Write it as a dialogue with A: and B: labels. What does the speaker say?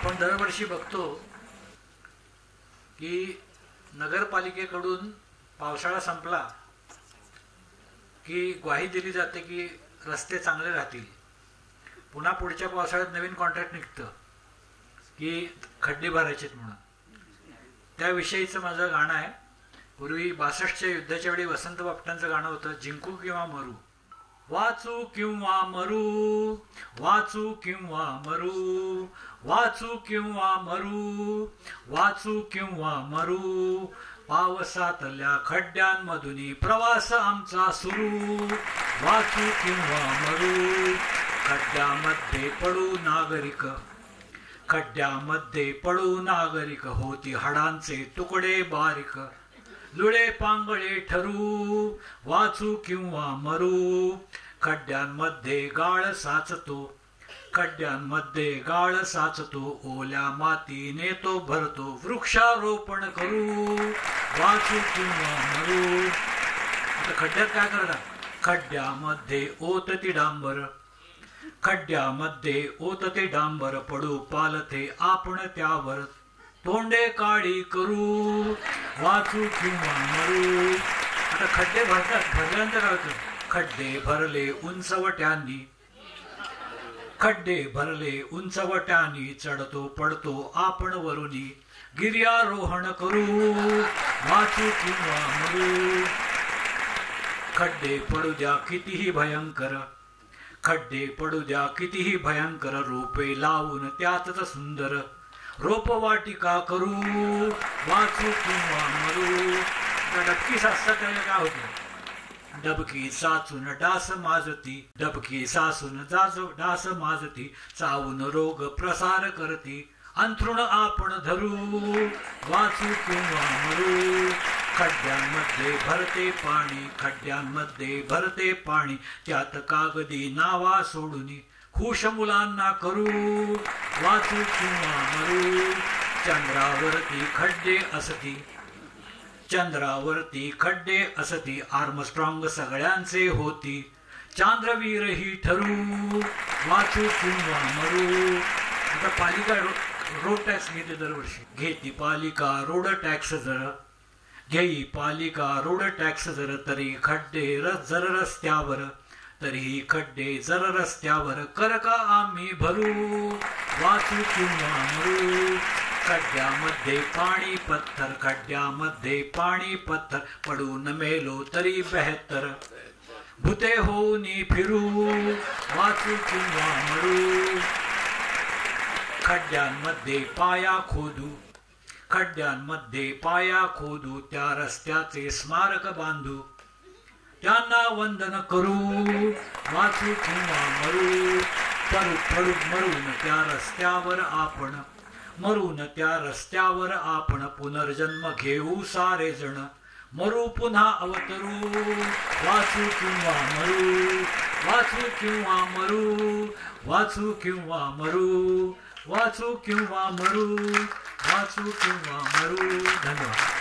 A: आपण दरवर्षी बघतो की नगरपालिकेकडून पावसाळा संपला की ग्वाही दिली जाते की रस्ते चांगले राहतील. पुन्हा पुढच्या पावसाळ्यात नवीन कॉन्ट्रॅक्ट निघतं की खड्डे भरायचेत म्हणून. त्याविषयीचं माझं गाणं आहे. पूर्वी 62च्या युद्धाच्या वेळी वसंत बापटांचं गाणं होतं, जिंकू किंवा मरू. वाचू किंवा मरू, वाचू किंवा मरू, वाचू किंवा मरू, वाचू किंवा मरू, पावसातल्या खड्ड्यांमधून प्रवास आमचा सुरू. वाचू किंवा मरू, खड्ड्यामध्ये पडू नागरिक, खड्ड्यामध्ये पडू नागरिक, होती हाडांचे तुकडे बारीक, लुळे पांगळे ठरू. वाचू किंवा मरू, खड्ड्यांमध्ये गाळ साचतो, खड्ड्यांमध्ये गाळ साचतो, ओल्या मातीने तो भरतो, वृक्षारोपण करू. वाचू किंवा मरू. आता खड्ड्यात काय करतात? खड्ड्यामध्ये ओतती डांबर, खड्ड्यामध्ये ओतते डांबर, पडू पालथे आपण त्यावर, तोंडे काळी करू. वाचू किंवा मरू. आता खड्डे भरतात, भरल्यानंतर काय होतं? खड्डे भरले उंचवट्यांनी, खड्डे भरले उंचवट्यांनी, चढतो पडतो आपण वरुनी, गिर्यारोहण करू. वाचू किंवा मरू. खड्डे पडू द्या कितीही भयंकर, खड्डे पडू द्या कितीही भयंकर, रोपे लावून त्यातच सुंदर रोपवाटिका करू. वाचू किंवा मरू. डबकी साचता त्याला काय होतं? डबकी साचून डास माजती, डबकी साचून डास माजती, चावून रोग प्रसार करती, अंथरुण आपण धरू. वाचू किंवा मरू. खड्ड्यांमध्ये भरते पाणी, खड्ड्यांमध्ये भरते पाणी, त्यात कागदी नावा सोडून खुश मुलांना करू. वाचू किंवा मरू. चंद्रावरती खड्डे असती, चंद्रावरती खड्डे असती, आर्मस्ट्रॉंग सगळ्यांचे होती, चांद्रवीर ही ठरू. वाचू किंवा मरू. आता पालिका रोड टॅक्स घेते दरवर्षी, घेती पालिका रोड टॅक्स जर, घेई पालिका रोड टॅक्स जर, तरी खड्डे जर रस्त्यावर, तरीही खड्डे जर रस्त्यावर, कर का आम्ही भरू. वाचू किंवा मरू. खड्ड्यामध्ये पाणी पत्थर, खड्ड्यामध्ये पाणी पत्थर, पडून मेलो तरी बेहतर, भूते होऊन फिरू. वाचू किंवा मरू. खड्ड्यांमध्ये पाया खोदू, खड्ड्यांमध्ये पाया खोदू, त्या रस्त्याचे स्मारक बांधू, त्यांना वंदन करू. वाचू किंवा मरू. पडू मरून त्या रस्त्यावर आपण, मरून त्या रस्त्यावर आपण, पुनर्जन्म घेऊ सारे जण, मरू पुन्हा अवतरू. वाचू किंवा मरू. वाचू किंवा मरू. वाचू किंवा मरू. वाचू किंवा मरू. वाचू किंवा मरू. धन्यवाद.